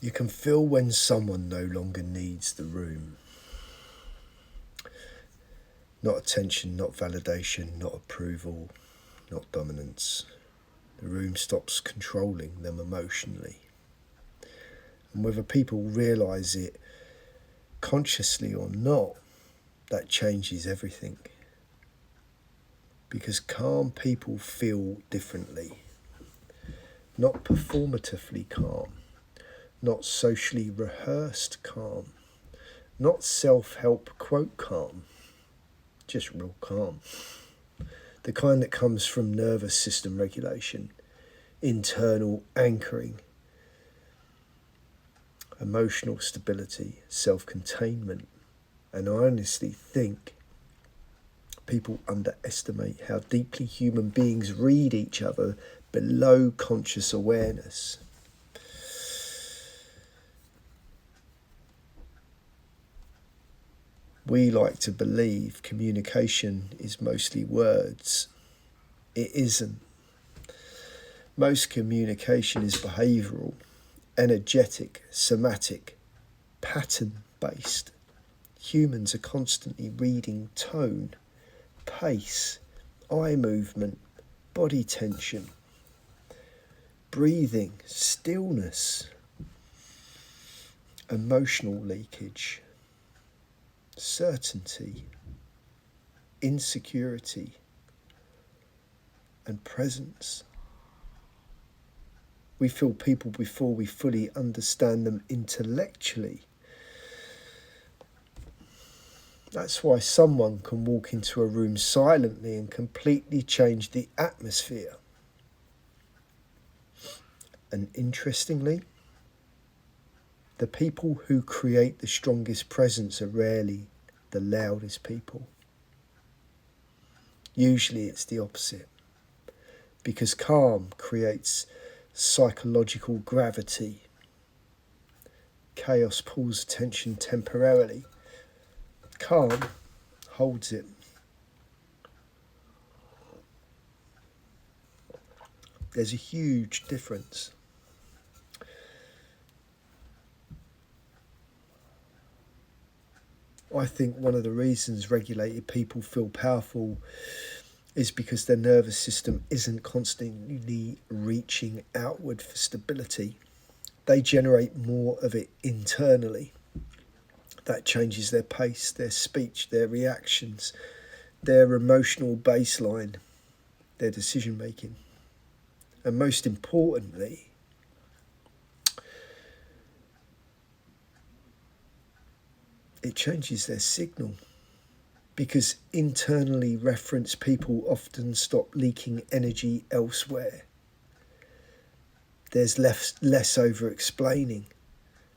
You can feel when someone no longer needs the room. Not attention, not validation, not approval, not dominance. The room stops controlling them emotionally. And whether people realise it consciously or not, that changes everything. Because calm people feel differently. Not performatively calm. Not socially rehearsed calm. Not self-help quote calm. Just real calm. The kind that comes from nervous system regulation, internal anchoring, emotional stability, self-containment. And I honestly think people underestimate how deeply human beings read each other below conscious awareness. We like to believe communication is mostly words. It isn't. Most communication is behavioural, energetic, somatic, pattern-based. Humans are constantly reading tone, pace, eye movement, body tension, breathing, stillness, emotional leakage, certainty, insecurity, and presence. We feel people before we fully understand them intellectually. That's why someone can walk into a room silently and completely change the atmosphere. And interestingly, the people who create the strongest presence are rarely the loudest people. Usually it's the opposite, because calm creates psychological gravity. Chaos pulls attention temporarily. Calm holds it. There's a huge difference. I think one of the reasons regulated people feel powerful is because their nervous system isn't constantly reaching outward for stability. They generate more of it internally. That changes their pace, their speech, their reactions, their emotional baseline, their decision making. And most importantly, it changes their signal, because internally referenced people often stop leaking energy elsewhere. There's less over-explaining,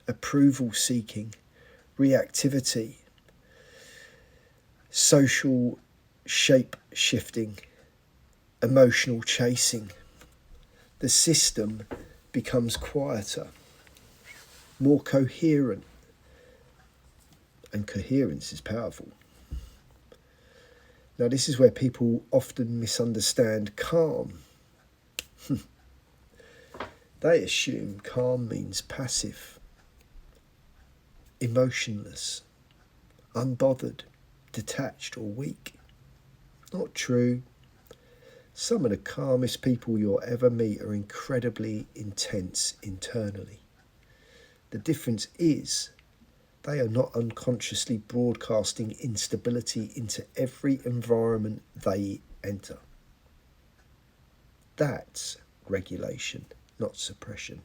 approval seeking, reactivity, social shape-shifting, emotional chasing. The system becomes quieter, more coherent, and coherence is powerful. Now, this is where people often misunderstand calm. They assume calm means passive, emotionless, unbothered, detached, or weak. Not true. Some of the calmest people you'll ever meet are incredibly intense internally. The difference is they are not unconsciously broadcasting instability into every environment they enter. That's regulation, not suppression.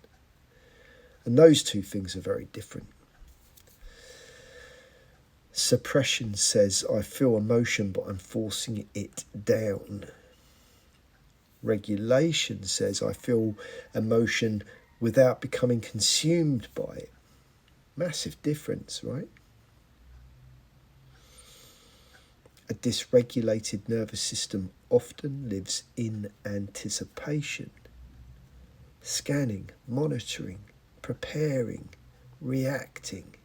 And those two things are very different. Suppression says, I feel emotion, but I'm forcing it down. Regulation says, I feel emotion without becoming consumed by it. Massive difference, right? A dysregulated nervous system often lives in anticipation, scanning, monitoring, preparing, reacting.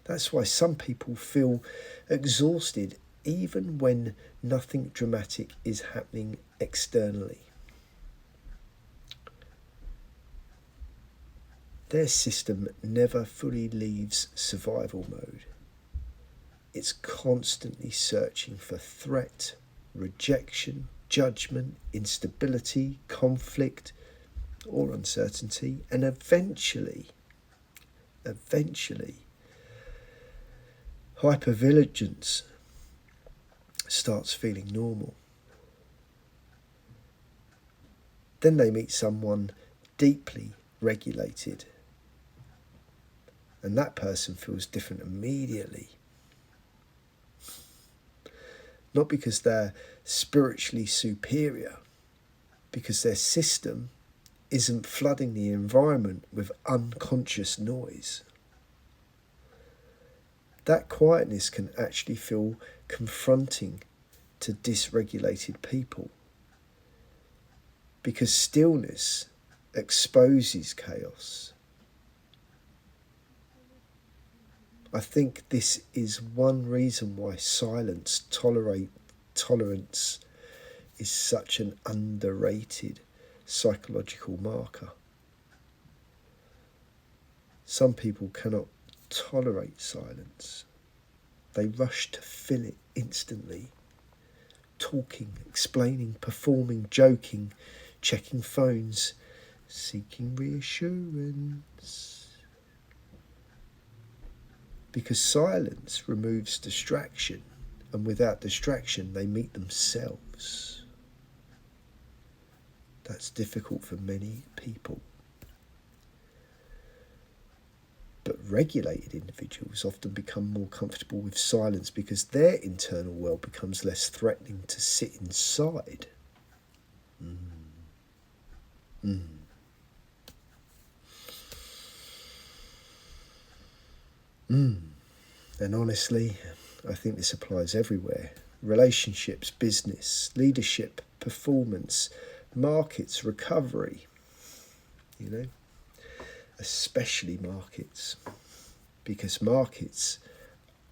That's why some people feel exhausted even when nothing dramatic is happening externally. their system never fully leaves survival mode. It's constantly searching for threat, rejection, judgment, instability, conflict, or uncertainty, and eventually, hypervigilance starts feeling normal. Then they meet someone deeply regulated, and that person feels different immediately. Not because they're spiritually superior, because their system isn't flooding the environment with unconscious noise. That quietness can actually feel confronting to dysregulated people, because stillness exposes chaos. I think this is one reason why tolerance is such an underrated psychological marker. Some people cannot tolerate silence. They rush to fill it instantly. Talking, explaining, performing, joking, checking phones, seeking reassurance. Because silence removes distraction, and without distraction they meet themselves. That's difficult for many people. But regulated individuals often become more comfortable with silence because their internal world becomes less threatening to sit inside. And honestly, I think this applies everywhere. Relationships, business, leadership, performance, markets, recovery. Especially markets. Because markets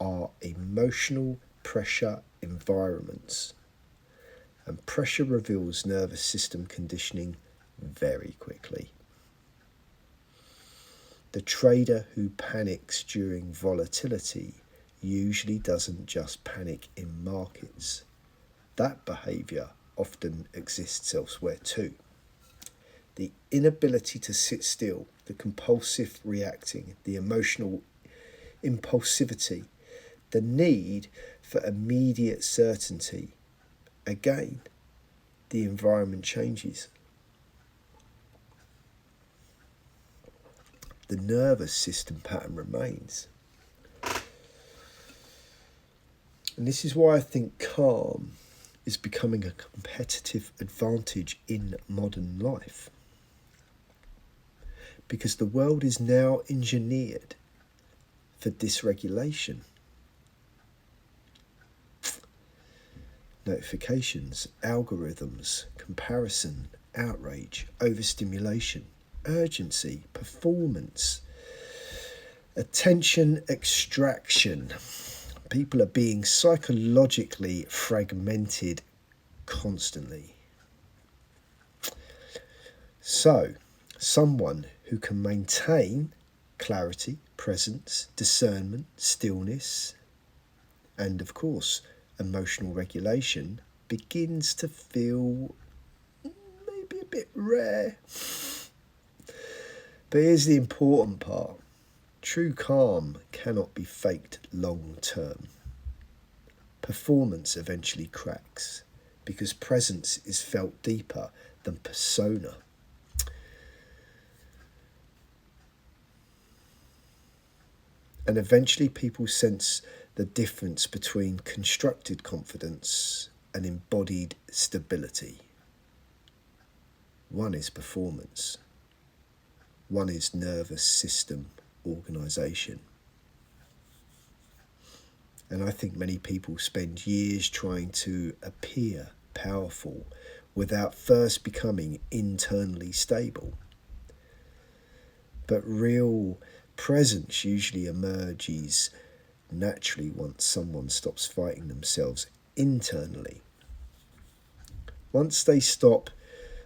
are emotional pressure environments. And pressure reveals nervous system conditioning very quickly. The trader who panics during volatility usually doesn't just panic in markets. That behaviour often exists elsewhere too. The inability to sit still, the compulsive reacting, the emotional impulsivity, the need for immediate certainty. Again, the environment changes. The nervous system pattern remains. And this is why I think calm is becoming a competitive advantage in modern life. Because the world is now engineered for dysregulation. Notifications, algorithms, comparison, outrage, overstimulation, urgency, performance, attention extraction. People are being psychologically fragmented constantly. So, someone who can maintain clarity, presence, discernment, stillness, and of course, emotional regulation begins to feel maybe a bit rare. But here's the important part. True calm cannot be faked long term. Performance eventually cracks because presence is felt deeper than persona. And eventually people sense the difference between constructed confidence and embodied stability. One is performance. One is nervous system organisation. And I think many people spend years trying to appear powerful without first becoming internally stable. But real presence usually emerges naturally once someone stops fighting themselves internally. Once they stop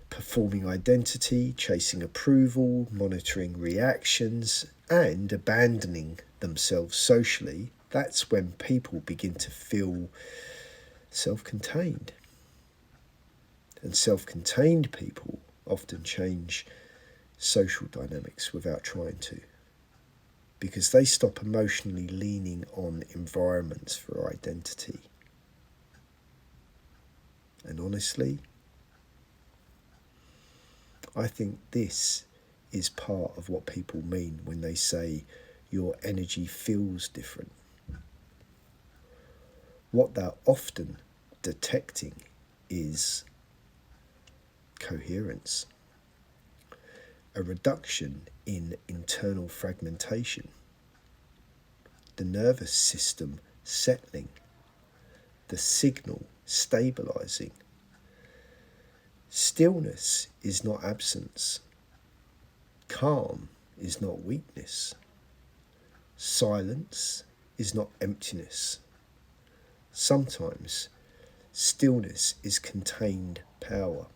performing identity, chasing approval, monitoring reactions, and abandoning themselves socially, that's when people begin to feel self-contained. And self-contained people often change social dynamics without trying to, because they stop emotionally leaning on environments for identity. And honestly, I think this is part of what people mean when they say your energy feels different. What they're often detecting is coherence, a reduction in internal fragmentation, the nervous system settling, the signal stabilizing. Stillness is not absence. Calm is not weakness. Silence is not emptiness. Sometimes stillness is contained power.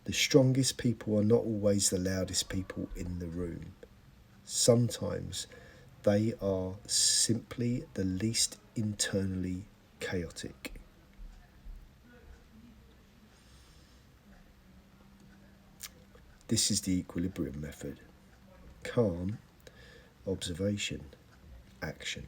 The strongest people are not always the loudest people in the room. Sometimes they are simply the least internally chaotic. This is the equilibrium method. Calm, observation, action.